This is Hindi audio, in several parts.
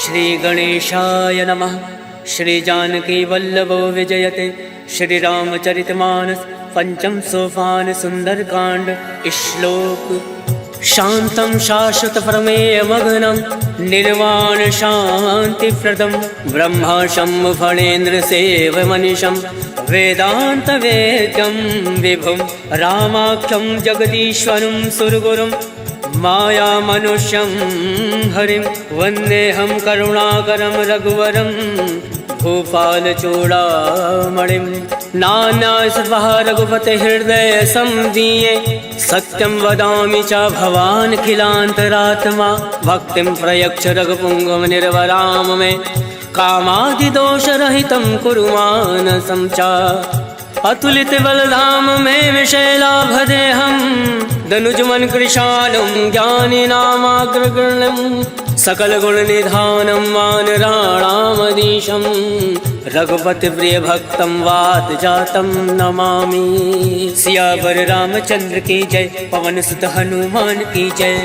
श्री गणेशाय नमः। श्री जानकी वल्लभो विजयते। श्री रामचरितमानस पंचम सोपान सुंदरकांड। श्लोक शांतं शाश्वत प्रमेय मग्नं निर्वाण शांति प्रदम ब्रह्माशं फणेन्द्र सेव मनीषं वेदांत वेद्यं विभुं रामाख्यं जगदीश्वरं सुरगुरुं माया मनुष्यं हरिं वन्देऽहं करुणाकरं रघुवरं भूपाल चूड़ामणिं। नान्यासर्वः रघुपते हृदय संदीये सत्यं वदामि च भवान् खिलान्तरात्मा भक्तिं प्रयच्छ रघुपुङ्गव निर्वराम मे कामादिदोषरहितं कुरु मानसं च। अतुलित बलधाम में विशैलाभदेहं दनुजमन कृशालं ज्ञानिनामाग्रगण्यं सकल गुण निधानं वानराणामधीशं रघुपति प्रिय भक्तं वात जातं नमामि। सियावर रामचंद्र की जय, पवन सुत हनुमान की जय।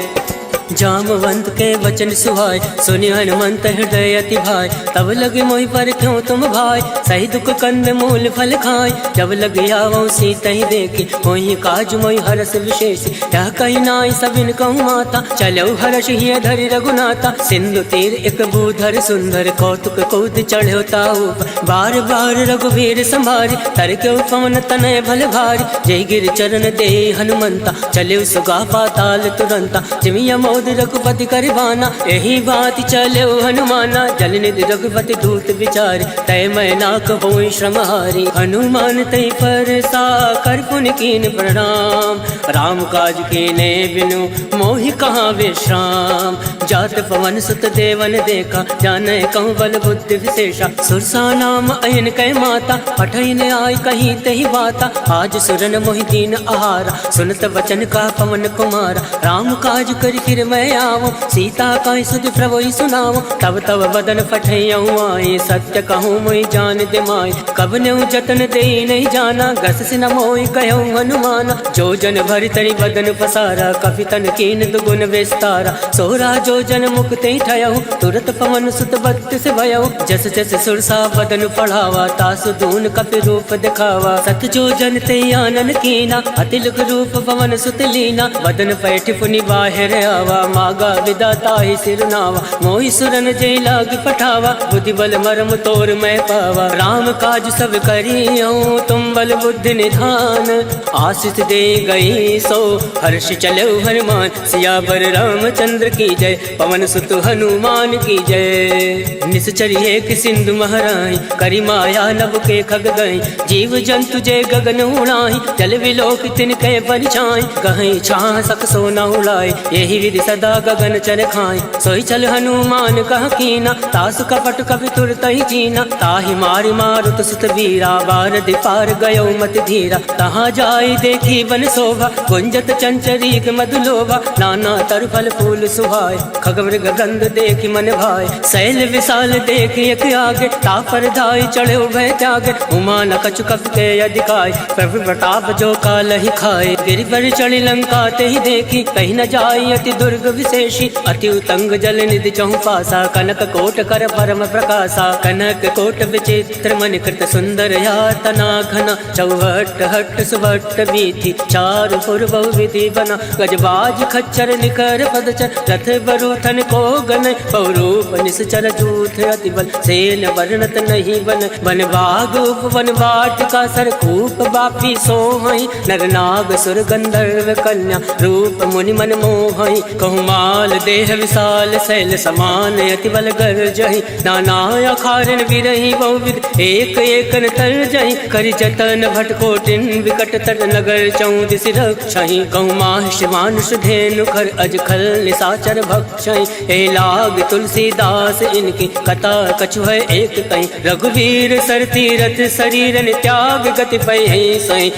जामवंत के वचन सुहाय, सुनि हनुमंत हृदय अति भाई। तब लगे मोहि पर क्यों तुम भाई, सही दुख कंद मूल फल खाय। जब लगे आवो सीता ही देखी, मोहि काज मोहि हरस विशेष। यह कही नाई सबिन कहूँ माता, चलो हर्ष ही धरि रघुनाथा। सिंधु तीर एक भूधर सुंदर, कौतुक कूद चढ़ो ताऊ। बार बार रघुवीर संभारी, तर के पवन तनय भल भारी। जय गिर चरण दे हनुमंता, चले सुगा पाताल तुरंता। जिमिया मोद रघुपति करबाना, यही बात चले हनुमाना। जल निधि रघुपति दूत विचार, तय मैं नाक होई श्रमहारी। हनुमान तय पर सा कर पुन कीन प्रणाम, राम काज कीने बिनु मोहि कहाँ विश्राम। जात पवन सुत देवन देखा, जाने कहूँ बल बुद्धि विशेषा। सुरसा नाम अयन कै माता, पठन आय कहीं तही बाता। आज सुरन मोहि दीन आहारा, सुनत वचन का पवन कुमारा। राम काज कर फिर मैं आवो, सीता का सुध प्रभु सुनाओ। तब तब बदन फटैयऊँ आए, सत्य कहूँ मोहि जान दे माय। कब न्यू जतन दे नहीं जाना, गस सिन मोहि कहूँ हनुमाना। जो जन भरि तरि बदन पसारा, कपि तन कीन दुगुन विस्तारा। सोरा जो जन मुक्ति ठयऊ, तुरत पवन सुत बत्तिस भयऊ। जस जस सुरसा बदन पढ़ावा, तासु दून कपि रूप दिखावा। सत जो जन ते आनन कीना, अतिलुक रूप पवन सुत लीना। बदन पैठ पुनि बाहिर आवा, मागा विदाता ही सिरनावा। मोहि सुरन जय लाग पठावा, बुद्धि बल मरम तोर मैं पावा। राम काज सब करियऊँ, तुम बल बुद्धि निधान। आशीष दे गई सो हर्ष चलो हनुमान। सियावर रामचंद्र की जय, पवन सुत हनुमान की जय। निश्चर एक सिंधु महराई, करी माया नभ के खग गई। जीव जंतु जय गगन उड़ाई, जल विलोक तिनके परिछाई। गहई छाह सक सोना उड़ाई, यही विधि सदा गगन चर खाई। सोई चल हनुमान कह कीना, तासु कपट कपि तुरत ही जीना। ताहि मारि मारुत सुत वीरा, बारदि पार गयो मति धीरा। तहाँ जाई देखी वन शोभा, गुंजत चंचरीक मधुलोभा। नाना तर फल फूल सुहाय, खग मृग गंध देखी मन भाई। शैल विशाल देखी एक आगे, तापर धाई चढ़े भय त्यागे। उमा न कछु कपि के अधिकाय, प्रभु प्रताप जो काल ही खाए। गिरि पर चढ़ी लंका ते ही देखी, कहीं न जाई अति दुर्ग विशेषी। अति उतंग जल निधि चहु पासा, कनक कोट कर परम प्रकाशा। कनक कोट विचित्र मन कृत सुंदर यातना घना। चौहट हट सुभट बीथी, चारु पुर बहु विधि बना। गजबाज खच्चर निकर पदचर, रथ बरूथन को गन। पौरूप निश्चर जूथ अति बल, सेन वर्णत नहीं बन। वन बाग उपवन वाटिका, सरकूप बापी सोहई। नर नाग सुर गंधर्व कन्या, रूप मुनि मन मोहई। कहूँ माल देह विशाल, शैल समान अति बल गर्जहि। नाना अखारन विरहि बहुविध, एक एकन तर जहि। करि जतन भटकोटिन विकट तर, नगर चौदिस रक्षहि। कहूँ माहिष मानुष धेनु खर, अज खल निशाचर भक्षहि। ए लाग तुलसीदास इनकी, कथा कछु है एक कहीं। रघुवीर सर तीरथ शरीरन, त्याग गति पै सही।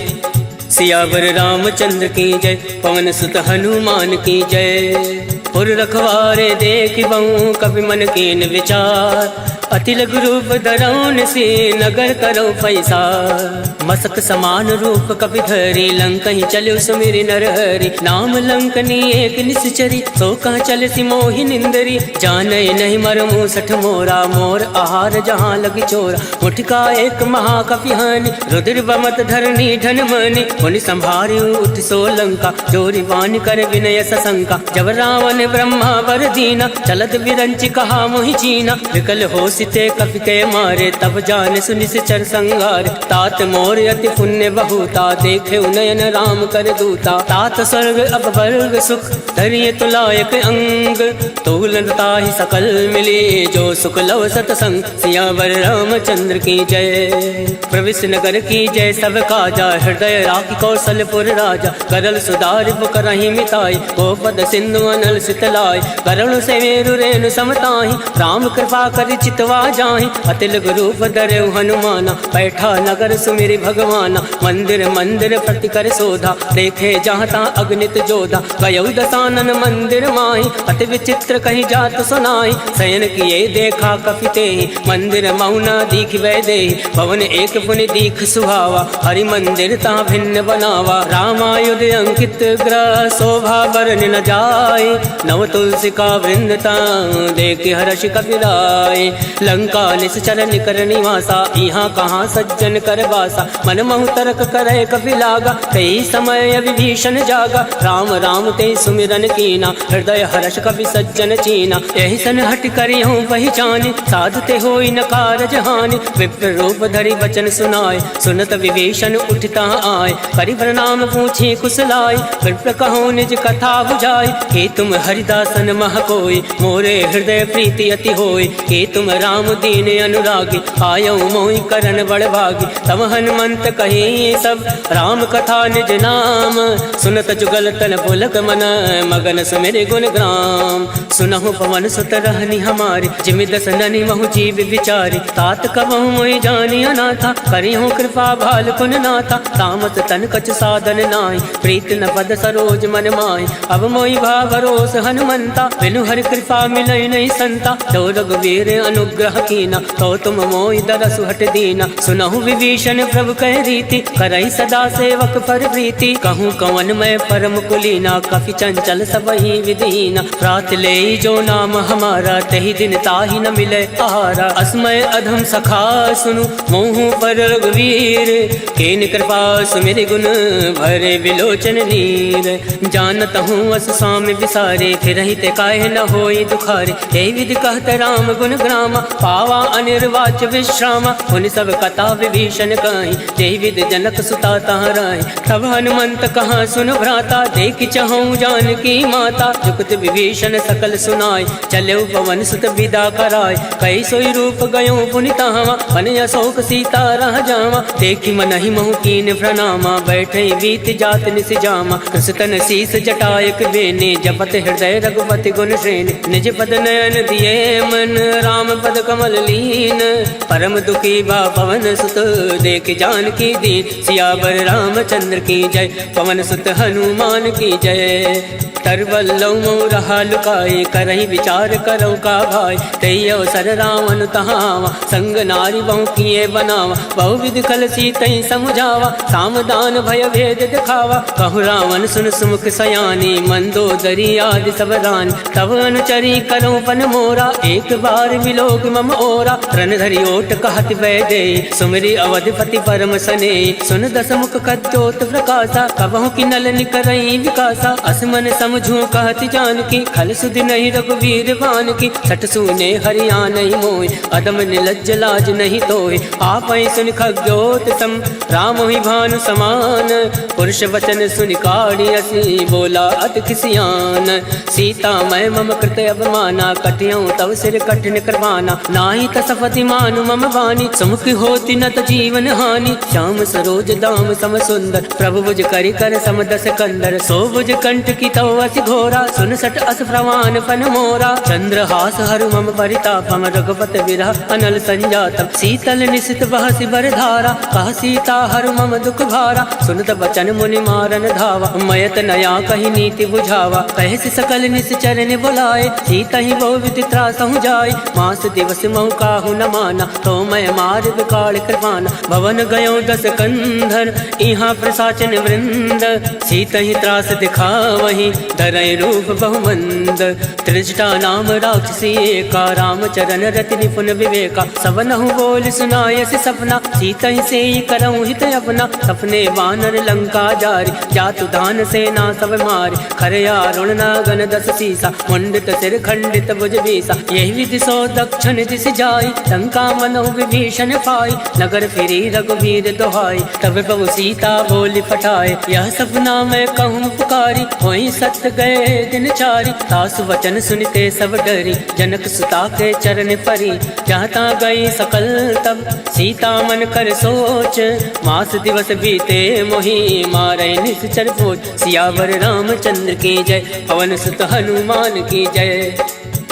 सियावर रामचंद्र की जय, पवन सुत हनुमान की जय। पुर रखवारे देख बहु, कपि मन कीन विचार। अति लघु रूप धरौन से नगर करो पैसा। मसक समान रूप कपि धरी लंकहि चलो सुमिरि नरहरि। नाम लंकनी एक निश्चरी सो कह चल सी मोहि निंदरी। जाने नहीं मर मूसठ मोरा मोर आहार जहाँ लगी चोरा। मुठका एक महाकपि हानि रुद्र बमत धरनी धन मनि। मुनि संभारी उठ सो लंका जोरी वान कर विनय सशंका। जब रावण ब्रह्मा वर दीना चलत विरंच कहा मोहि चीना। विकल हो सिते कपि के मारे तब जान सुनि चर संगार। तात मोर अति पुण्य बहुता देखे नयन राम कर दूता। तात स्वर्ग अब वर्ग सुख धरिय तुलायक अंग। तूलता ही सकल मिली जो सुख लव सतसंग। सियावर रामचंद्र की जय प्रविश नगर की जय सब काजा। हृदय राखी कौशलपुर राजा करल सुधार करही मिताई। गोपद सिंधु अनल सितलाई करुण से मेरु रेणु समताही। राम कृपा कर चितवा जाहि अतिल रूप धरे हनुमाना। बैठा नगर सुमिरि भगवाना मंदिर मंदिर प्रति कर शोधा। देखे जहाँ तहाँ अग्नित जोधा गयौ दसानन मंदिर माही। अति विचित्र कहीं जात सुनाई शयन किए देखा कपिते। मंदिर मौना दीख वै दे भवन एक पुनि दीख सुहावा। हरि मंदिर ता भिन्न बनावा रामायुध अंकित ग्रह। शोभा बरन न जाए नव तुलसी का वृंदता देख हर्ष कपिराय। लंका निश्चर निकर निवासा यहाँ कहाँ सज्जन कर बासा। मन महु तर्क करे कपि लागा कई समय विभीषण जागा। राम राम ते सुमिरन कीना हृदय हर्ष कपि सज्जन चीना। यही सन हट करी हूँ पहचानी साधते होई न कारज हानि। विप्र रूप धरि वचन सुनाए सुनत विभीषण उठता आए। करि प्रणाम पूछी कुशलाय विप्र कहो निज कथा बुझाई। हे तुम हरिदासन मह कोई मोरे हृदय प्रीति अति होई। हे तुम राम दीन अनुरागी आयो मोहि करन बड़ भागी। तब हनुमंत कही सब राम कथा निज नाम। सुनत जुगल तन पुलक मन मगन सुमिरि गुण ग्राम। सुनहु पवन सुत रहनी हमारी जिमि दस ननि महु जीव विचारी। तात कबहु मोहि जानी अनाथा करिहु कृपा भाल कुन नाथा। तामस तन कछ साधन नाहि प्रीत न पद सरोज मन माहि। अब मोहि भा भरोस हनुमंता बिनु हरि कृपा मिलै नहीं संता। तो रघुवीर अनुग्रह कीना तो तुम मोहि दरसु हट दीना। सुनहु विभीषण प्रभु कह रीति करई सदा सेवक पर प्रीति। कहूँ कवन मैं परम कुलीना कपि चंचल सबहि विदीना। रात ले जो नाम हमारा तही दिन ताहि न मिले आहारा। अस्मय अधम सखा सुनु मोहु पर रघुवीर। केन कृपा सुमिरि गुण भरे विलोचन नीर। जानत हूँ अस स्वामी विसारे फिर ते काहे न होई दुखारे। यही विधि कहत राम गुण ग्रामा पावा अनिर्वाच विश्रामा। उन सब कथा विभीषण कहीं यही विधि जनक सुता तहाँ रही। तब हनुमंत कहाँ सुन भ्राता देख चहु जानकी माता। जुगत विभीषण सकल सुनाय चले पवन सुत विदा कराय। कई सोई रूप गयो पुनि तहाँ मन अशोक सीता रह जावा। देखी मन ही महु कीन प्रणामा बैठे बीत जात निस जामा। कृष्ण शीस जटायक बेने जपत हृदय रघुपति गुण श्रेणी। निज पद नयन दिए मन राम पद कमल लीन। परम दुखी बा पवन सुत देख जानकी दीन। सियावर रामचंद्र की जय पवन सुत हनुमान की जय। तरवल्लौ मोर लुकाए करही विचार करो का भाई। तई अवसर रावण तहावा संग नारी बहु किए बनावा। बहु विधि कल सीतई समुझावा सामदान भय भेद दिखावा। कहु रावण सुन सुमुख सयानी मंदोदरी आदि सब रानी। तब अनुचरी करो पन मोरा एक बार विलोक मम ओरा। रण धरि ओट कहत वै दे सुमिरि अवधिपति परम सने। सुन दस मुख कद्योत प्रकाशा कबहु की नल निकरई विकासा। असमन समझू कहत जानकी खल सुधि नहीं रघुवीर बान की। सट सुने हरिया नहीं मोय अदम निलज्ज लाज नहीं तोय। आप सुन खग्योत सम राम ही भानु समान। पुरुष वचन सुन काढ़ी असी बोला अति खिसियान। सीता मैं मम कृत अवमाना कटियों तव सिर कठिन करवाना। नाही तसपति मानु मम वाणी सुमुख होती न त जीवन हानि। श्याम सरोज दाम सम सुंदर प्रभु बुझ करि कर समदस कंदर। सो बुझ कंठ की तो असी घोरा, सुन सट अस प्रवान फन मोरा। चंद्रहास हरु मम परितापम, रघुपति विरह अनल संजातम। शीतल निशित बहसि बर धारा, कह सीता हरु मम दुख भारा। सुनत बचन मुनि मारन धावा, मयत नया कही नीति बुझावा। कहसि सकल निश्चर ने बुलाए, सीता ही बहु विधि त्रासहु जाय। मास दिवस महु काहू न माना, तो मैं मार विकाल कृपाना। भवन गयो 10 कंधर, इहाँ प्रसाचन वृंद। सीता ही त्रास दिखावही, धरय रूप बहुमंद। त्रिजटा नाम राक्षसी एका, रामचरण रति निपुण विवेका। सबनहु बोल सुनायसि सपना, सीता ही से करऊँ हित अपना। सपने वानर लंका जारी, जातु दान सेना सब मारी। खरया रुणना गण 10 सीसा, मुंडित सिर खंडित भुज बीसा। यही विधि सो दक्षिण दिश जाई, लंका मनो विभीषण पाई। नगर फिरी रघुवीर दोहाई, तब बहु सीता बोली पठाए। यह सपना मैं कहूँ पुकारी, वही सत्य गए दिन चारी। सासु वचन सुनते सब डरी, जनक सुता के चरण परी। जहाँ ता गई सकल तब, सीता मन कर सोच। मास दिवस बीते मोही, मारे निश्चर पोच। सियावर रामचंद्र की जय, पवन सुत हनुमान की जय।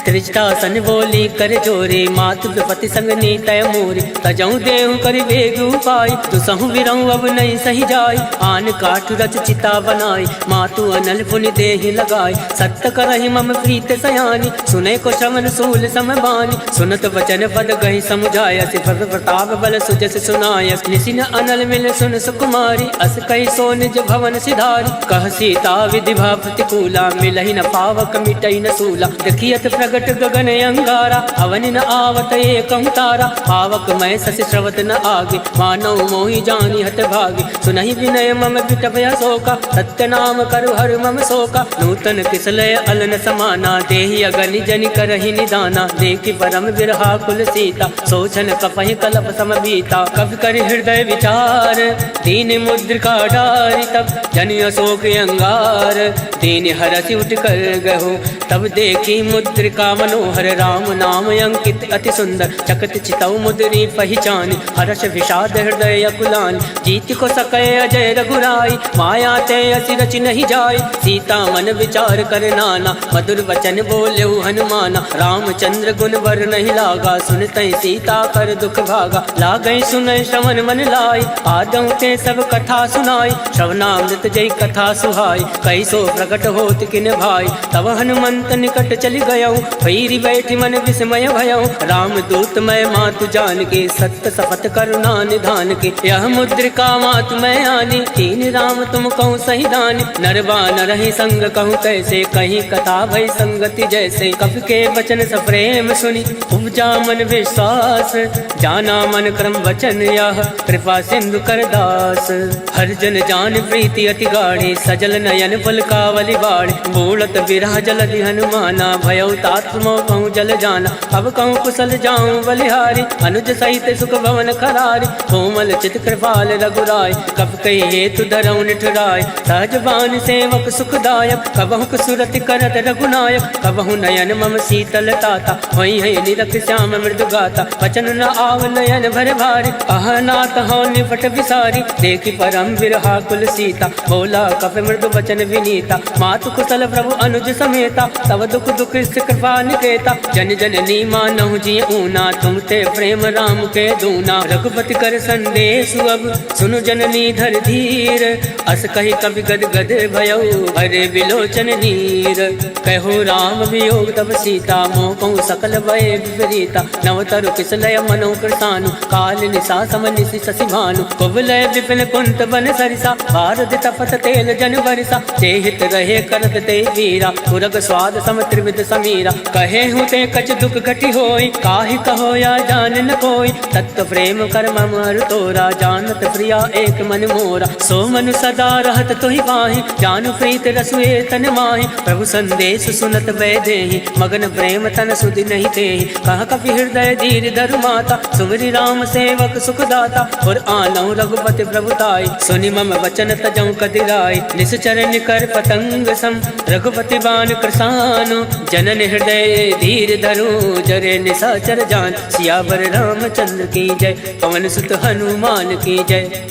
त्रिजटा सन बोली कर जोरे, मातु विपति संग नीतय मोरे। तजऊ देहु कर वेग उपाय, दुसहु विरहु अब नहीं सही जाय। आन काठ रच चिता बनाई, मातु अनल पुनि देहि लगाई। सत्य करहि मम प्रीत सयानी, सुने को श्रवण सूल समबानी। सुनत वचन पद गहि समुझाय, सिफर प्रताप बल सुजस सुनाय। निसिन अनल मिल सुन सुकुमारी, अस कहि सो निज भवन सिधारी। कह सीता विधि भा प्रतिकूला, मिलहि न पावक मिटई न सूला। देखियत प्रगट गगन अंगारा, अवनि न आवत एकं तारा। पावक मैं शशि श्रवत न आगे, मानव मोहि जानी हत भागे। सुनहि विनय मम विटपय शोका, सत्य नाम करु हर मम शोका। नूतन किसलय अलन समाना, देहि अगनि जनि करहि निदाना। देखि परम विरहा कुल सीता, सोचन कपहि कलप सम बीता। कवि कर हृदय विचार, दीन मुद्रिका डारि। तब जनि अशोक अंगार, दीन हरसि उठ कर गहो। तब देखी मुद्रिका मनोहर, राम नाम अंकित अति सुंदर। चकत चितऊ मुद्री पहचानी, हर्ष विषाद हृदय अकुलानी। जीत को सकै अजय रघुराई, माया ते असि रचि नहीं जाय। सीता मन विचार कर नाना, मधुर वचन बोलेउ हनुमाना। रामचंद्र गुण वर नहीं लागा, सुनतै सीता कर दुख भागा। लागै सुनय श्रवण मन लाई, आदौ ते सब कथा सुनाई। श्रवणामृत जय कथा सुहाई, कैसो प्रकट होत किन भाई। तब हनुमंत निकट चली गयऊ, भैरी बैठी मन विस्मय भयऊ। राम दूत मैं मातु जान के, सत्य शपथ करुणा निधान के। यह मुद्रिका मातु मैं आनी, तीन राम तुम कहूँ सही दानी। नरवा न रही संग कहूँ कैसे, कहीं कथा भई संगति जैसे। कवि के वचन सप्रेम सुनी, उपजा मन विश्वास। जाना मन क्रम वचन यह, कृपा सिंधु कर दास। हर जन जान प्रीति अति गाढ़ी, सजल नयन पलकावली बाढ़। बूढ़त विरह जलधि हनुमाना, भयउ तात मोह कहूँ जल जाना। अब कहूँ कुशल जाऊँ बलिहारी, अनुज सहित सुख भवन खरारी। कोमल चित कृपाल रघुराय, कब कही हेतु धरऊ निठुराय। सहज बान सेवक सुखदायक, कबहु सुरति करत रघुनायक। कबहु नयन मम शीतल ताता, वही है निरख श्याम मृदु गाता। वचन न आव नयन भर भारी, अहनाथ हो निपट विसारी। देखी परम विरहा कुल सीता, बोला कप मृदु वचन विनीता। मातु कुशल प्रभु अनुज समेता, तब दुख दुख कृपा निकेता। जन जननी मानहु जी ऊना, तुम ते प्रेम राम के दूना। रघुपति कर संदेश अब, सुनु जननी धर धीर। अस कही कवि गद गद भयऊ, भरे विलोचन नीर। कहो राम वियोग तब सीता, मोह कहूँ सकल भय विपरीता। नवतरु किसलय मनो कृतानु, काल निशा सम निशि शशि भानु। कुबलय विपिन कुंत बन सरिसा, भारत तपत तेल जन बरिसा। जेहित रहे करत ते वीरा, पुरग स्वाद सम त्रिविध समीरा। कहे हूँ ते कछ दुख घटी होई, काहि कहो या जान न कोई। तत्व प्रेम कर मम अरु तोरा, जानत प्रिया एक मन मोरा। सो मनु सदा रहत तोहि पाहि, जानु प्रीत रसुए तन माहि। प्रभु संदेश सुनत वै देहि, मगन प्रेम तन सुधि नहीं तेहि। कह कपि हृदय धीर धरु माता, सुमरि राम सेवक सुखदाता। और आनहु रघुपति प्रभुताई, सुनि मम वचन तजौ कदिराई। निश्चर निकर पतंग सम, रघुपति बान कृसानु। जनन हृदय धीर धरु, जरे निशाचर जान। सियावर रामचंद्र की जय, पवन सुत हनुमान की जय।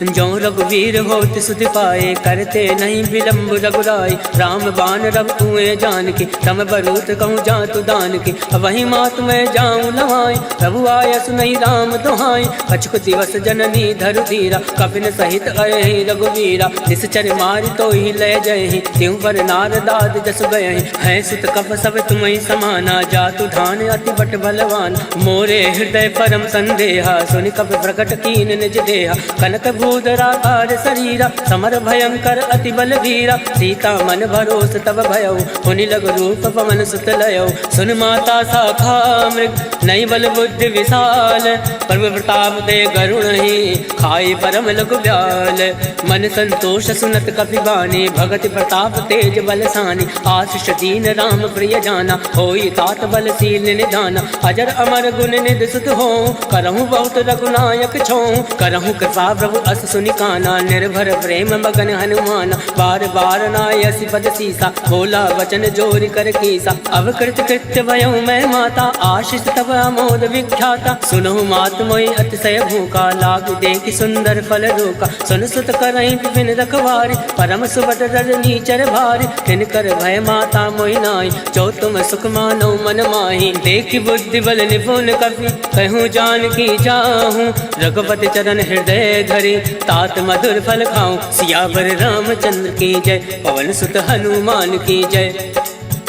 जो रघुवीर होत सुधि पाए, करते नहीं विलम्ब रघुराई। राम बाण रब कुएं जान की, तम बरूत कहूँ जातु दान की। वही मात मैं जाऊँ लवाई, प्रभु आय सुनई राम दुहाई। कछुक दिवस जननी धरु धीरा, कपिन सहित अहि रघुवीरा। निश्चर मारि तो ही लय जय, त्यों पर नारदाद जस गए। है सुत कप सब तुम्हें समाना, जातु धान अति बट बलवान। मोरे हृदय परम संदेहा, सुनि कपि प्रकट कीन निज देहा। कनक भूधराकार शरीरा, समर भयंकर अति बल वीरा। सीता मन भरोस तब भयउ, पुनि लग रूप पवन सुत लयउ। सुन माता शाखा मृग, नई बल बुद्धि विशाल। प्रभु प्रताप दे गरुण ही, खाई परम लघु ब्याल। मन संतोष सुनत कपि बानी, भगति प्रताप तेज बलसानी। आशीष दीन राम प्रिय जाना, होई तात बलशील निधाना। अजर अमर गुण निधि सुत हो, करहूँ बहुत रघुनायक छो। करहूँ कृपा प्रभु अस सुनि काना, निर्भर प्रेम मगन हनुमाना। बार बार नायसि पद सीसा, बोला वचन जोरि कर कीसा। अब कृत कृत्य भयउ मैं माता, आशीष तब अमोद विख्याता। सुनहु मात मोहि अतिशय भूखा, लाग देखि सुंदर फल रोका। सुन सुत करहि विपिन रखवारी, परम सुबत रजनी चर भारी। तिनकर भय माता मोहि नाई, जो तुम सुख मानो मन माही। देखि बुद्धि बल निपुण कपि, कहूँ जानकी जाहूँ। रघुपति चरण हृदय धरि, तात मधुर फल खाऊं। सियावर रामचंद्र की जय, पवन सुत हनुमान की जय।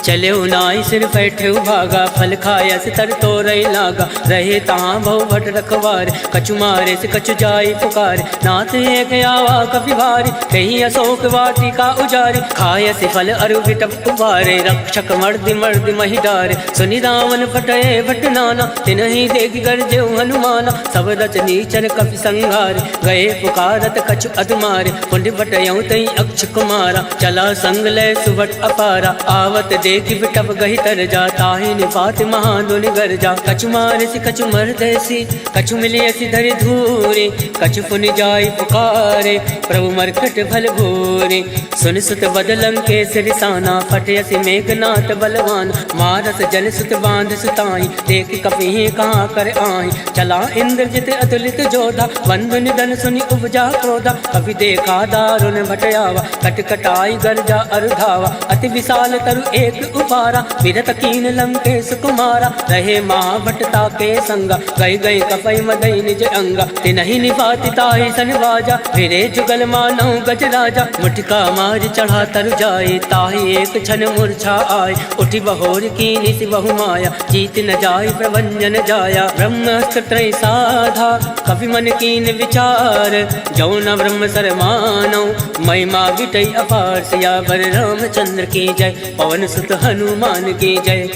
चले नाई सिर बैठे भागा, फल खाया से तर तो रही लागा। रहे तहाँ बहु भट रखवार, कछु मारे से कछु जाई पुकार। नाथ एक आवा कपि भारी, कहीं अशोक वाटिका उजारे। खाय से फल अरु विटप उबारे, रक्षक मर्दि मर्दि महि डारे। सुनि रावण फटये भट नाना, तिनहि देखि गर्जेउ हनुमाना। सब रचनी चर कपि संघारे, गए पुकारत कछु अधुमारे। पुण्य बटयउ तई अक्ष कुमारा, चला संग लय सुभट अपारा। आवत देखि बिटप गहि तर जा, ताहि निपात महादुनि गर जा। कछु मारसि कछु मरदैसि, कछु मिलियसि धरि धूरे। कछु पुनि जाई पुकारे, प्रभु मरकट भल भूरे। सुन सुत बदलं के सिरसाना, फटयसि मेघनाथ बलवान। मारस जन सुत बांध सुताई, देखि कपि कहाँ कर आही। चला इंद्रजित अतुलित जोधा, बंधु निधन सुनि उपजा क्रोधा। कपि देखा दारुण भटयावा, कटकटाई गर्जा अरुधावा। अति विशाल तरु एक उपारा, विरत कीन लंकेश कुमारा। रहे महाभटता के संगा, गई गई कपई मदई निज अंगा। तिनहि निपाति ताहि सन बाजा, फिरे जुगल मानव गज राजा। मुठिका मार चढ़ा तर जाए, ताहि एक क्षण मूर्छा आए। उठि बहोर कीनि सि बहु माया, जीत न जाय प्रभंजन जाया। ब्रह्मास्त्र त्रय साधा, कपि मन कीन विचार। जौ न ब्रह्म सर मानौ, महिमा विटई अपार। सियावर रामचंद्र की जय, पवन सुत हनुमान की जय।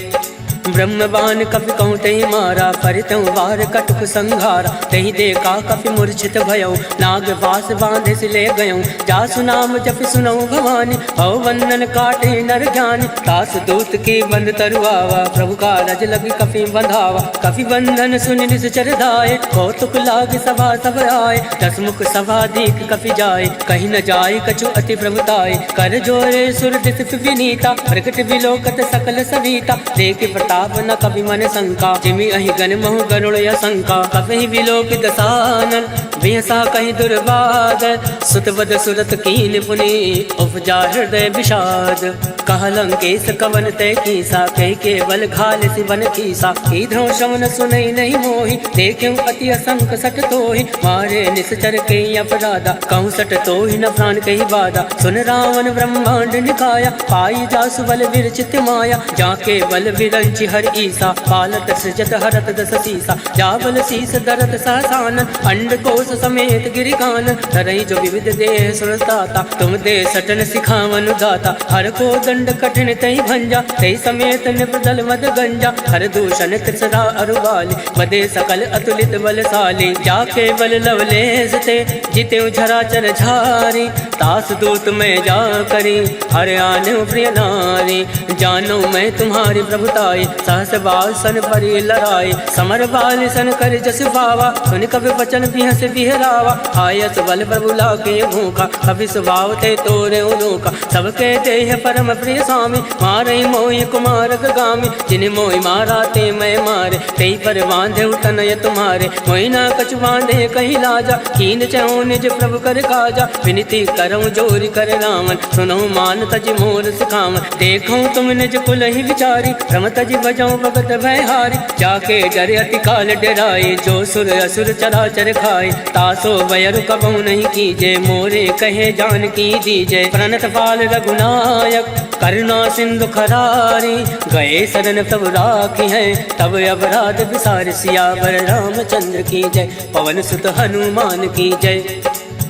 ब्रह्म बाण कपि कहूँ तहि मारा, परितौ वार कटुक संघारा। तहि देखा कपि मूर्छित भयउ, नाग वास बांधे से ले गयउ। जासु नाम जपि सुनऊ भवानी, भव बंधन काटे नर ज्ञानी। तास दूत की बंद तरुआवा, प्रभु का रज लगी कपि बंधावा। कपि बंधन सुनि निश्चर धाये, कौतुक लाग सभा सब आए। दस मुख सभा दीख कपि जाए, कहीं न जाय कछु अति प्रभुताय। कर जोरे सुर दिस विनीता, प्रकट विलोकत सकल सविता। देख प्रताप न कपि मन शंका, जिमि अहि गण महु गरुड़ असंका। कपि विलोक दसानन, बिहसा कहीं दुर्बाद। सुत बद सुरत कीन पुनि, उपजा हृदय विषाद। कह लंकेश कवन तय कीसा, कह केवल घाल सिवन कीसा। कीधो श्रवण सुनई नहीं मोहि, देख्यु अति असंक सट तोहि। मारे निश्चर के अपराधा, कहूँ सट तोहि न प्राण कही बाधा। सुन रावण ब्रह्मांड निकाया, पाई जासु बल विरचित माया। जाके बल विरंचि हर ईसा, पालत सृजत हरत दस सीसा। जाबल शीस दरत सहसान, अंड कोश समेत गिरिकान। धरई जो विविध देह सुरताता, तुम दे सटन सिखावन दाता। हर को दंड कठिन तई भंजा, तई समेत निपदल मद गंजा। हर दूषण त्रिसरा अरुबाली, बदे सकल अतुलित बलशाली। जाके बल लवलेस ते, जिते झरा चर झारी। तास दूत में जा करी, हर आने प्रिय नारी। जानो मैं तुम्हारी प्रभुताई, सहस बाल सन परि लड़ाई। समर बाल सन कर जस पावा, सुन कभी बचन बिहस बिहरावा। आयस बल प्रभु लाके भूखा, कभी स्वभाव ते तोरे उनोका। सबके देह परम प्रिय स्वामी, मारई मोहि कुमार गामी, जिन मोहि मारा ते मैं मारे, तेई पर बांधे तनय तुम्हारे, मोहि न कछु बांधे कही लाजा, कीन चहु निज प्रभु कर काजा, विनती करऊं जोरि कर रामन, सुनो मान तज मोर सिखावन, देखूं तुम निज कुल ही विचारी, रम तज बजाऊं भगत भय हारी, जाके डरे अति काल डराए, जो सुर असुर चराचर खाए, तासो वयरु कबहु नहीं कीजे, मोरे कहे जान की दीजे, प्रणत पाल रघुनायक करुणा सिंधु खरारी, गए शरण तब राखी है, तब अपराध विसार, सियावर रामचंद्र की जय, पवन सुत हनुमान की जय।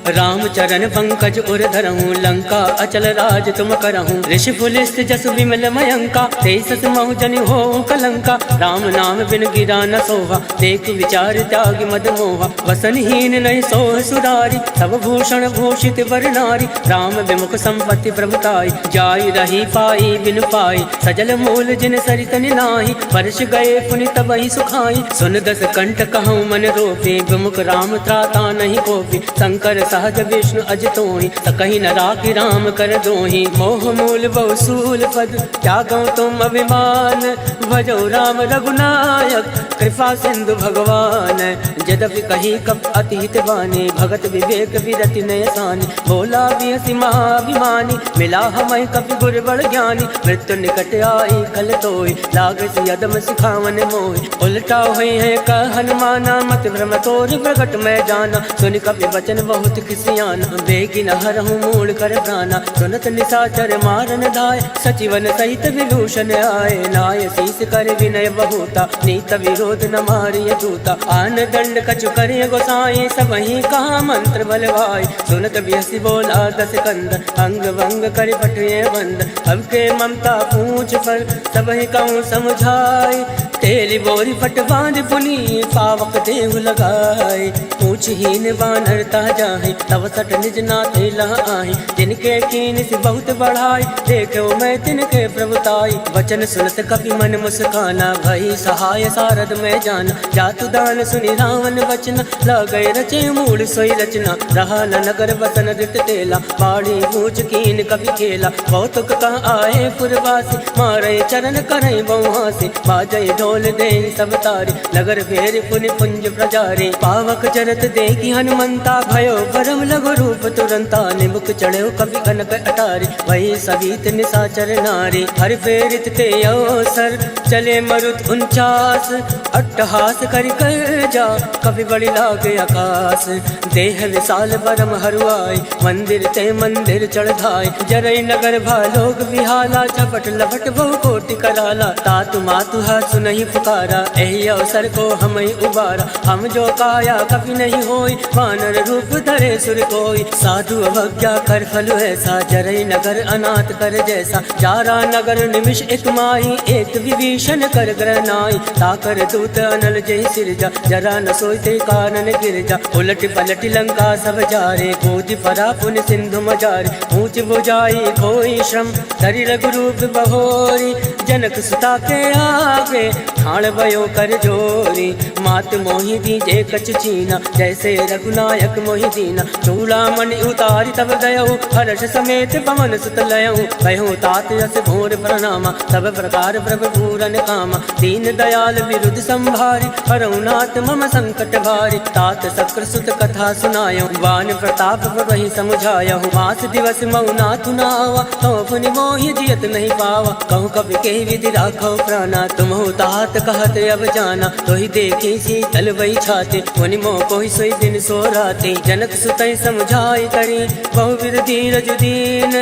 राम चरण पंकज उर धरहूँ, लंका अचल राज तुम करहूँ, ऋषि पुलिस जस विमल मयंका, तेसस महु जनि हो कलंका, राम नाम बिन गिरा न सोहा, देख विचार त्याग मद मोहा, वसनहीन नहीं सोह सुरारी, सब भूषण भूषित वर नारी, राम विमुख संपत्ति प्रभुताई, जाई रही पाई बिन पाई, सजल मूल जिन सरित निनाहि, वर्ष गए पुनि तबहि सुखाई, सुन दस कंठ कहूँ मन रोपे, विमुख राम त्राता नहीं कोपी, शंकर सहज विष्णु अजतोहि, सकहि न राखि राम कर दोहि, मोह मूल बहु सूल पद, त्यागो तुम अभिमान, भजो राम रघुनायक, कृपा सिंधु भगवान, यद्यपि कही कप अति हित बानी, भगत विवेक विरति नय सानी, बोला बिहसि महाभिमानी, मिला हमहि कपि गुर बड़ ज्ञानी, मृत्यु निकट आई खल तोहि, लागस यदम सिखावन मोहि, उलटा हुई है कह हनुमाना, मत भ्रम तोर प्रगट मैं जाना, सुनि कपि वचन बहुत किसियाना, बेगी न हरहूँ मूल कर प्राणा, सुनत निशाचर मारन धाय, सचिवन सहित विभूषण आए, नाय शीस कर विनय बहुता, नीत विरोध न मारिय दूता, आन दंड कछु करे गोसाई, सबहि कहा मंत्र बलवाई, सुनत बिहसि बोला दस कंद, अंग भंग कर पटिए बंद, अब के ममता पूछ पर सबहि कहूँ समझाई, तेली बोरी पट बांध पुनी, पावक देहु लगाए, पूछहीन बानर ताजा है, तब सट निज नाथे लह आए, जिनके कीन से बहुत बढ़ाई, देखो मैं तिनके प्रभुताई, वचन सुनत कपि मन मुस्काना, भई सहाय सारद में जाना, जातु दान सुनि रावण वचन, लगय रचे मूल सोई रचना, रहा न नगर बसन रित तेला, बाड़ी पूछ कीन कपि खेला, कौतुक कह आए पुरवासी, मारे चरण करई बहुहासी, बाजय ढोल दे सब तारी, नगर फेर पुनि पुंज प्रजारी, पावक चरत देखी हनुमंता, भयो परम लघु रूप तुरंता, निमुख चढ़ो कवि कनक अटारी, वही सवित निशाचर नारी, हर प्रेरित ते अवसर, चले मरुत 49, अट्टहास करि कर जा, कवि बड़ी लागे आकाश, देह विशाल परम हरुआई, मंदिर ते मंदिर चढ़ धाय, जरई नगर भालोक विहाला, झपट लपट बहु कोटि कराला, तातु मातु सुनहि पुकारा, एहि अवसर को हमहि उबारा, हम जो काया कभी नहीं होई, वानर रूप धरे सुर कोई, साधु अवज्ञा कर फल ऐसा, जरई नगर अनाथ कर जैसा, जारा नगर निमिष एक माही, एक विभीषण कर ग्रह नाई, ताकर दूत अनल जय सिरजा, जरा न सोचते कानन गिरजा, उलट पलट लंका सब जारे, कूद परा पुन सिंधु मजारे, ऊंच बुझाई कोई श्रम, धरि रघुरूप बहोरी, जनक सुता के आगे, ठाण भयो कर जोरी, मात मोहि दीजे कछ चीना, जैसे रघुनायक मोहि दीना, चूड़ामणि उतारी तब गयऊ, हर्ष समेत पवन सुत लयऊ, कहो तात यस घोर प्रणामा, सब प्रकार प्रभु पूरन कामा, दीन दयाल विरुद्ध संभारी, हरऊ नाथ मम संकट भारी, तात शक्र सुत कथा सुनायो, वान प्रताप वही समझायो, मास दिवस मऊ नाथु नावा, कहो पुनि मोहि जियत नहीं पावा, कहूँ कवि के विधि राखो प्राणा, तुम हो तात कहत अब जाना, तो ही देखे शीतल वही छाते, मुनि मोह कोई सोई दिन सो राते, जनक सुतई समझाई करी, बहुविध धीरज दीन,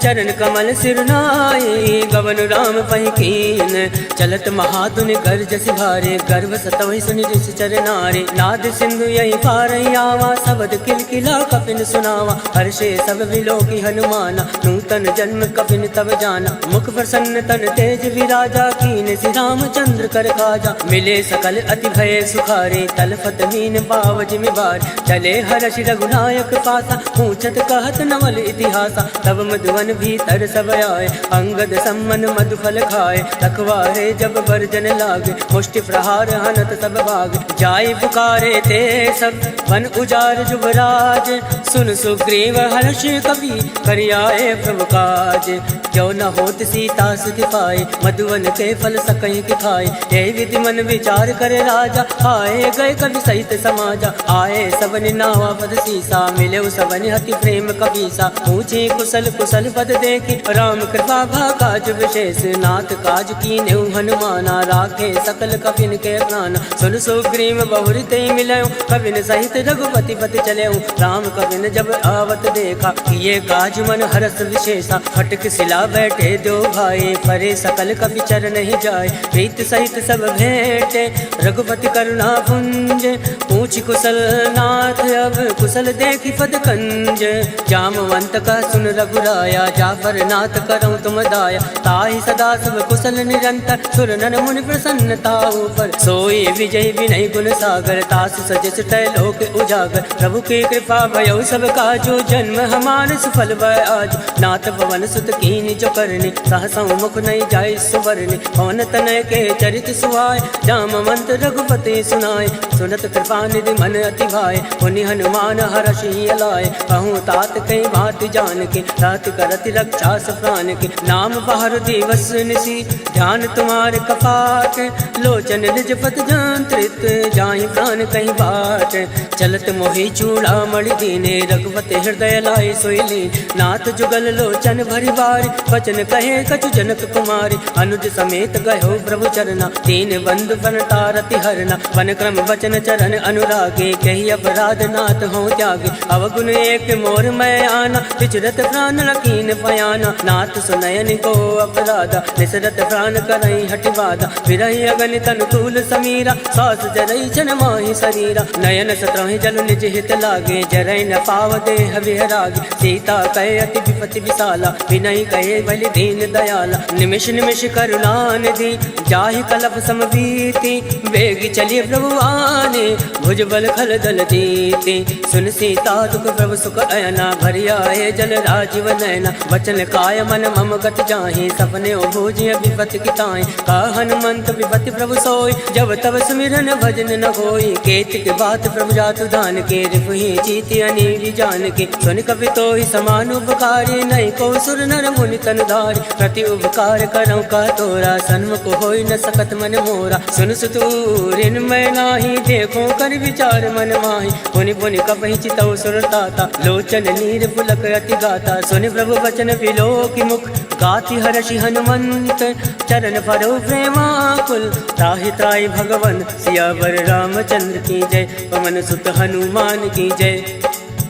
चरण कमल सिर नाई, गवन राम पहि कीन, चलत महाधुनि गर्ज सिभारे, गर्भ सतवहि सुनि ऋषि चर नारे, नाद सिंधु यही पार आवा, शब्द किलकिला कपिन सुनावा, हर्षे सब विलोकी हनुमाना, नूतन जन्म कपिन तब जाना, मुख प्रसन्न तन तेज विराजा, कीन श्री रामचंद्र कर काजा, मिले सकल अति भय सुखारे, तलफत मीन पाव जिमिबार, चले हर्षि रघुनायक पासा, पूछत कहत नवल इतिहासा, तब मधुवन हनुमान भीतर सब आए, अंगद सम्मन मधुफल खाए, रखवारे जब बरजन लागे, मुष्टि प्रहार हनत सब भाग, जाय पुकारे ते सब वन उजार जुबराज, सुन सुग्रीव हर्ष कवि करियाए प्रभु काज, क्यों न होत सीता सुखि पाए, मधुवन के फल सकहीं कि खाए, हे विधि मन विचार करे राजा, आए गए कवि सहित समाजा, आए सबनि नावा पद सीसा, मिले सबनि अति प्रेम कबीसा, पूछे कुशल कुशल पद देखी, राम कृपा भा काज विशेष, नाथ काज कीन्हु हनुमाना, राखे सकल कपिन के प्राण, सुन सुग्रीव बहुरि ते मिलयो, कपिन सहित रघुपति पति चलयो, राम कपिन जब आवत देखा, किए काज मन हरस विशेषा, फटक सिला बैठे दो भाई, परे सकल कपि चरण ही जाए, प्रीत सहित सब भेंटे, रघुपति करुणा पुंज, पूछ कुशल नाथ अब कुशल देखी पद कंज, जामवंत का सुन रघुराया, जाफर नाथ करऊं तुम दाया, ताहि सदा सब कुशल निरंतर, सुर नर मुनि प्रसन्नता ऊपर, सोई विजय विनय गुण सागर, तास सजस तय लोक उजागर, प्रभु की कृपा भयो सब काजो, जन्म हमार सुफल भय आज, नाथ पवन सुत कीनि जो करनी, सहसा मुख नहीं जाय सुवरनी, पवन तनय के चरित सुहाय, जामवंत रघुपति सुनाय, सुनत कृपा निधि मन अति भाय, पुनि हनुमान हरषि अलाय, कहूँ तात कई बात जान के, रात करति रक्षा प्राण के, नाम पहर दिवस निसी, ध्यान तुम्हारे कपाट, लोचन निज पत जंत्रित, जाहि प्राण कहीं बाट, चलत मोहि चूड़ा मणि दीने, रघुपति हृदय लाए सोइली, नाथ जुगल लोचन भरि बारी, वचन कहे कछु जनक कुमारी, अनुज समेत गयो प्रभु चरना, तीन बंधु बन तारति हरना, वन क्रम वचन चरण अनुरागे, कही अपराध नाथ हो त्यागे, अवगुण एक मोर मैं आना, विचरत प्राण लकीन पयाना, नाथ सुनयन को अपराधा, निसरत प्राण करई हटि बाधा, विरहि अगन तनुकूल समीरा, सास जरई छन माहि शरीरा, नयन सत्रहि जल निज हित लागे, जरई न पाव देह विहरागे, सीता कहे अति विपति विशाला, विनय कहे बलि दीन दयाला, निमिष निमिष करुणा निधि, जाहि कलप समबीति, वेग चलिए प्रभु आने, भुज बल खल दल जीते, सुन सीता दुख प्रभु सुख अयना, भरि आए जल राजीव नयना, वचन काय मन मम गत जाहि, सपने भोजिय विपति किताय, का हनुमंत विपति प्रभु सोय, जब तब सुमिरन भजन न होय, केतिक बात प्रभु जातु दान के, रिपुहि जीति अनीति जान के, सुन कपि तोहि समान उपकारी, नहीं को सुर नर मुनि तन धारी, प्रति उपकार करऊं का तोरा, सन्मुख होई न सकत मन मोरा, सुन सुतूरिन मैं नाही, देखो कर विचार मन माही, पुनि पुनि कपहि चितौ सुर ताता, लोचन नीर पुलक अति गाता, सुनि प्रभु वचन बिलो की मुख, गाति हर्षि हनुमंत, चरण परो प्रेमाकुल, त्राहि त्राहि भगवन सियावर रामचंद्र की जय, पवन सुत हनुमान की जय,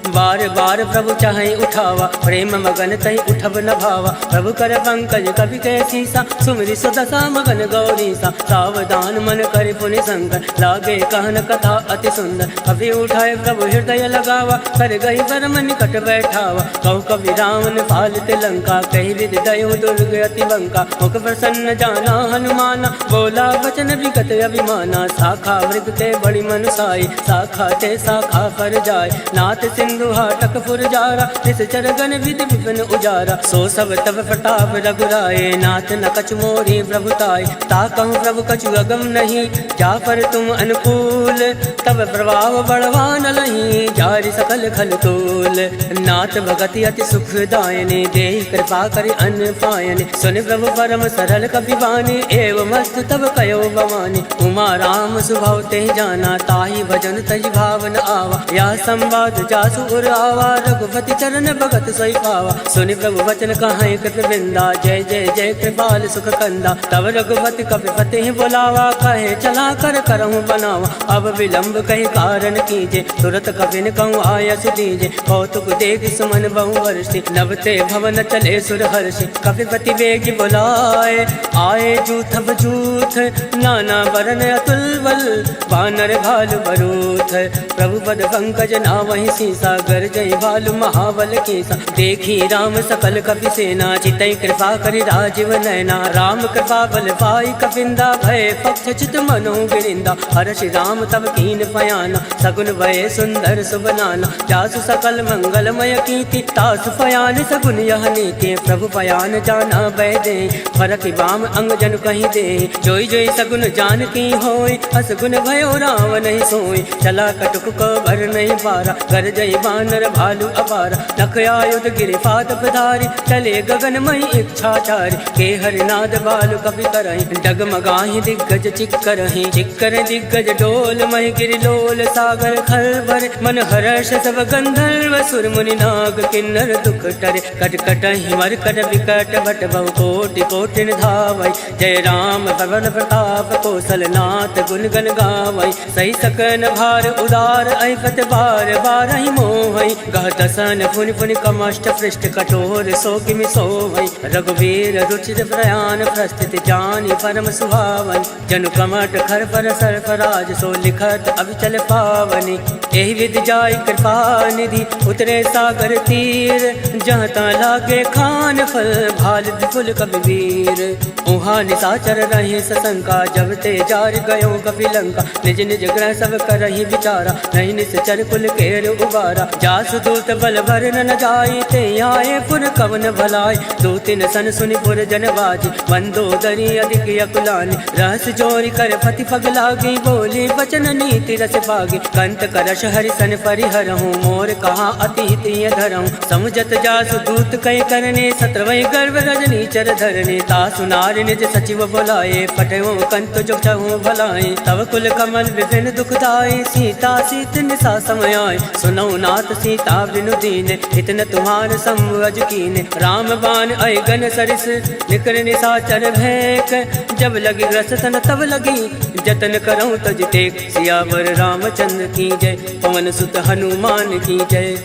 बार बार प्रभु चाहे उठावा, प्रेम मगन तहि उठब न भावा, प्रभु कर पंकज कवि के सीसा, सुमिरि सुदशा मगन गौरीसा, सावधान मन करे पुनि शंकर, लागे कहन कथा अति सुंदर, कवि उठाए प्रभु हृदय लगावा, कर गई परम निकट बैठावा, कहु कवि रावण पालित लंका, कही विधि दयो दुर्ग अति बंका, मुख प्रसन्न जाना हनुमाना, बोला वचन विगत अभिमाना, शाखा वृग के बड़ी मनुसाई, शाखा ते शाखा पर जाय, नाथ सिंधु हाटक पुरजारा, इस चरगन विधि विपिन उजारा, सो सब तब प्रताप रघुराए, नाथ न कछु मोरी प्रभुताय, ताकहु प्रभु कछु अगम नहीं, जापर तुम अनुकूल, तब प्रभाव बढ़वान लही, जारि सकल खल तोल, नाथ भगति अति सुख दायने, देहि कृपा करि अन्न पायने, सुनि प्रभु परम सरल कपि बानी, एवं मस्त तब कयो भवानी, उमा राम सुभाव ते जाना, ताहि भजन तज भावन आवा, या संवाद जासु आवा, रघुपति चरण भगत सोई पावा, सुनि प्रभु वचन कहाई कृत वृंदा, जय जय जय कृपाल सुख कंदा, तब रघुपति कपिपति ही बुलावा, कहे चला कर करहूँ बनावा, अब विलंब कही कारण कीजे, तुरत कपिन कहूँ आयस दीजे, कौतुक देख सुमन बहु वर्षि, नभते भवन चले सुर हर्षि, कपिपति वेग बुलाए, आए जूथ बजूथ, नाना वरन अतुल बल, वानर भालु बरूथ, प्रभु पद पंकज नावहि सीसा, सागर जय भालु महाबल केसा। देखी राम सकल कपि सेना, चितई कृपा करि राजीव नैना। राम कृपा बल पाई कपिंदा, भय पक्ष चित मनो गिरिंदा। हर्षि राम तब कीन पयाना, सगुन भय सुंदर सुबनाना। जासु सकल मंगलमय कीर्ति, तासु पयान सगुन यह नीति। प्रभु पयान जाना बैदे, फरक बाम अंग जन कहीं दे। जोई जोई सगुन जान की होय, अस गुन भयो राम नहीं सोई। चला कटुक को भर नहीं पारा, कर जय बानर भालू अपारा। नख आयुध गिरि पाद पधारी, चले गगन मई इच्छाचारी। के हरिनाद बालु कपि करहि, डगमगाहि दिग्गज चिक्करहि। चिक्कर दिग्गज डोल महि गिरि लोल, सागर खल भरे मन हर्ष सब गंधर्व। सुर मुनि नाग किन्नर दुख टरे, कट कटहि मरकट विकट भट बहु कोटि कोटि धावै। जय राम पवन प्रताप, कौशल नाथ गुण गण गावै। सही सकन भार उदार, ऐपत बार बारहि मोहै। गह दसन पुनि पुनि कमष्ट पृष्ठ, कठोर सो किमि सोवै। रघुवीर रुचिर प्रयाण, प्रस्थित जानि परम सुहावन। जनु कमट खर पर सर्फराज, सो लिखत अविचल पावनि। एहि विधि जाय कृपा निधि, उतरे सागर तीर। जहाँ ता लागे खान फल, भाल विपुल कबीर। उहाँ निशाचर रहे सशंका, जब ते जार गयो कपिलंका। निज निज ग्रह सब करहि विचारा, नहीं निश्चर कुल केर उबारा। जासु दूत बल भर न जाई, ते आए पुर कवन भलाई। दो तीन सन सुनि पुर जन बाजी, मंदोदरी अधिक अकुलानी। रहस जोरी कर पति पग लागी, बोली बचन नीति रस पागी। कंत करश हरि सन परिहरहूँ, मोर कहा अति हित धरहूँ। समुझत जासु दूत कई करने, सत्रवै गर्भ रजनी चर धरने। तासु नारि निज सचिव बोलाए, पटयो कंत जो चहु भलाए। तब कुल कमल विभिन्न दुखदाई, सीता सीत निशा समय आए। सुनौ नाथ सीता बिनु दीने, इतन तुम्हार संवज कीने। राम बाण अयगन सरिस, निकर निशाचर भैक। जब लगी रस तन तब लगी, जतन करऊँ तज टेक। सियावर रामचंद्र की जय, पवन सुत हनुमान की जय।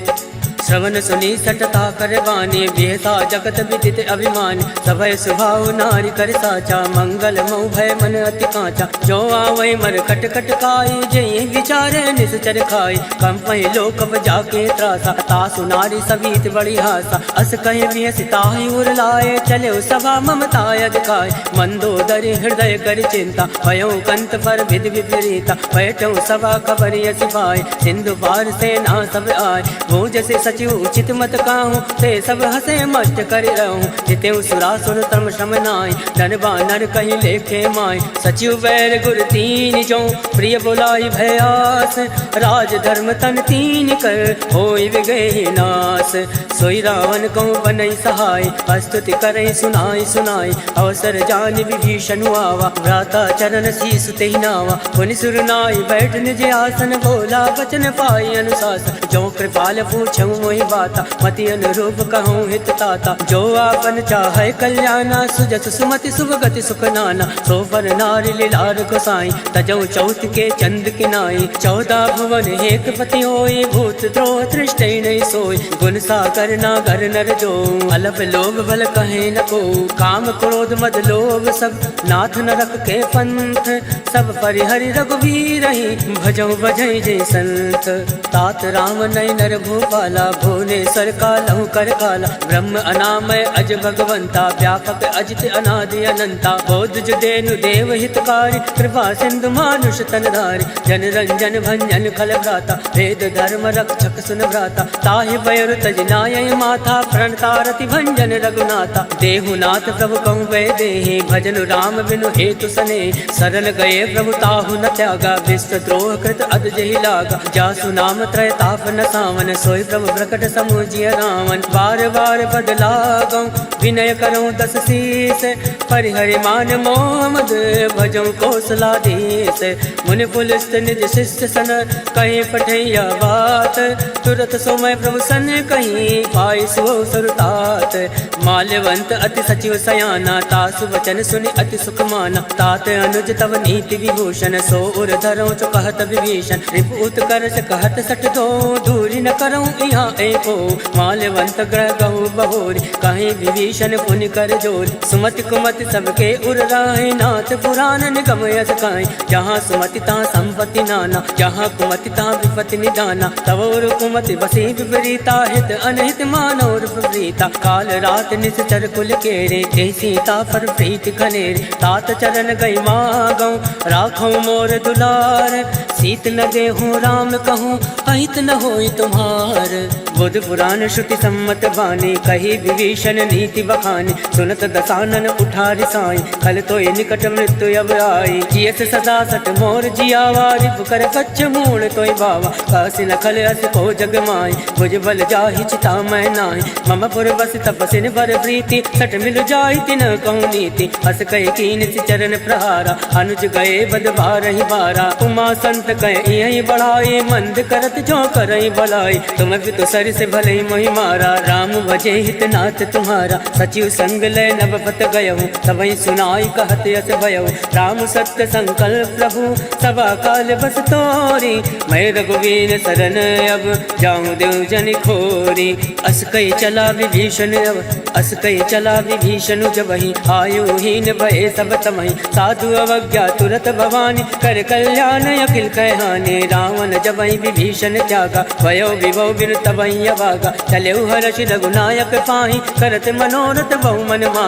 श्रवण सुनी सटता कर बानी, बेहसा जगत विदित अभिमानी। सभय सुभाव नारी कर साचा, मंगल मऊ भय मन अति कांचा। जो आवै मर कट कट काई, जय विचारे निश्चर खाई। कंपहि लोक जाके त्रासा, तासु नारी सभीत बड़ी हासा। अस कहे बियस ताहि उर लाए, चले सभा ममताय दिखाए। मंदोदरी हृदय कर चिंता, भयो कंत पर विधि विपरीता। बैठो सभा खबर यसी पाए, सिंधु पार सेना सब आए। वो जैसे सचिव उचित मत काहूँ, ते सब हसे मस्त कर रहूँ। जितेऊ सुरासुर तम श्रम नाय, धन बानर कहीं लेखे माय। सचिव बैर गुर तीन जो, प्रिय बुलाई भयास। राज धर्म तन तीन कर, होई विगहि नास। सोई रावण कहूँ बनई सहाय, स्तुति करई सुनाई सुनाई। अवसर जान विभीषण आवा, भ्राता चरण शीस तेहि नावा। पुनि सुर नाई बैठ निज आसन, बोला वचन पाई अनुशासन। जो कृपाल पूछऊँ मोहि बाता, मति अनुरूप कहूँ हित ताता। जो आपन चाहे कल्याणा, सुजस सुमति सुभगति सुख नाना। सो पर नारी लीलार गोसाई, तजऊ चौथ के चंद किनाई। 14 भुवन एक पति होई, भूत द्रोह दृष्टि नहीं सोई। गुण सागर नागर नर जो, अलप लोभ बल कहे न को। काम क्रोध मद लोभ सब, नाथ नरक के पंथ। सब परिहरि रघुवीर ही, भजऊ बजई जय संत। तात राम नय नर भूपाला, भुवनेश्वर कालहु कर काला। ब्रह्म अनामय अज भगवंता, व्यापक अजित अनादि अनंता। बोध जुदेनु देव हितकारी, कृपा सिंधु मानुष तनधारी। जन रंजन भंजन खल भ्राता, वेद धर्म रक्षक सुन भ्राता। ताहि बयरु तज नाय माथा, प्रणतारति भंजन रघुनाथा। देहुनाथ प्रभु कहूँ वै देहि, भजन राम बिनु हेतु सने। सरल गए प्रभु ताहु न त्यागा, विश्व द्रोह कृत अद जहि लागा। जासु नाम त्रय ताप न सावन, सोई प्रभु प्रकट समुझिय रावण। बार बार बदलागऊँ, विनय करऊँ दस शीस। परिहरि मान मोह मद, भजऊँ कौशलाधीश। मुनि पुलस्त निज शिष्य सन, कहीं पठैया बात। तुरत सोमय प्रभु सन कहीं, पाई सुओ सुरतात। माल्यवंत अति सचिव सयाना तासु वचन सुनि अति सुख माना। तात अनुज तव नीति विभूषण सो उर धरो चो कहत विभीषण। रिपु उत्कर्ष कहत सठ दो दूरी न करऊं यहाँ एको। माल्यवंत ग्रह गहु बहोरी कहीं विभीषण पुनि कर जोरी। सुमति कुमति सबके उर राहे नाथ पुराण निगम यस काई। जहाँ सुमति तहाँ संपत्ति नाना जहाँ कुमति तहाँ विपत्ति निदाना। तव उर कुमति बसी विपरीता हित अनहित मानव विपरीता। काल रात निश्चर कुल केरे ते सीता पर प्रीत खनेरे। तात चरण गई मागऊं राखऊं मोर दुलार। सीत न देहूं राम कहूँ अहित न होई तुम्हार। बुध पुराण श्रुति सम्मत बानी कही विभीषण नीति बखानी। सुनत दसानन उठारी साई खल तो निकट मृत्यु अब आई। जियस सदा सट मोर जियावा रिपु कर कच्छ मूल तोय बावा। कासी न खल अस को जग माई भुज बल जाहि चिता मैं नाही। मम पुर बस तपसिन बर प्रीति सट मिल जाहि तिन कहूँ नीति। हस कह कीन चरण प्रहारा अनुज गए बद बारहि बारा। उमा संत कह यही बढ़ाई मंद करत जो करई भलाई। तुम भी तो सर से भले मोहि मारा राम भजे हित नाथ तुम्हारा। सचिव संग लय नवपत गयहु सबई सुनाई कहत यस भयहु। राम सत्य संकल्प प्रभु सभा काल बस तोरी। मैं रघुवीर शरण अब जाऊं देव जन खोरी। अस कई चला विभीषण अब अस कई चला विभीषण जबहि। आयुहीन भय सब तमहि साधु अवज्ञा तुरत भवानी। कर कल्याण अखिल कहहानि रावण जबहि विभीषण त्यागा। भयो विभव बिनु तबहि अभागा चले हर्ष रघुनायक पाहि करत मनोरथ बहु मन मा।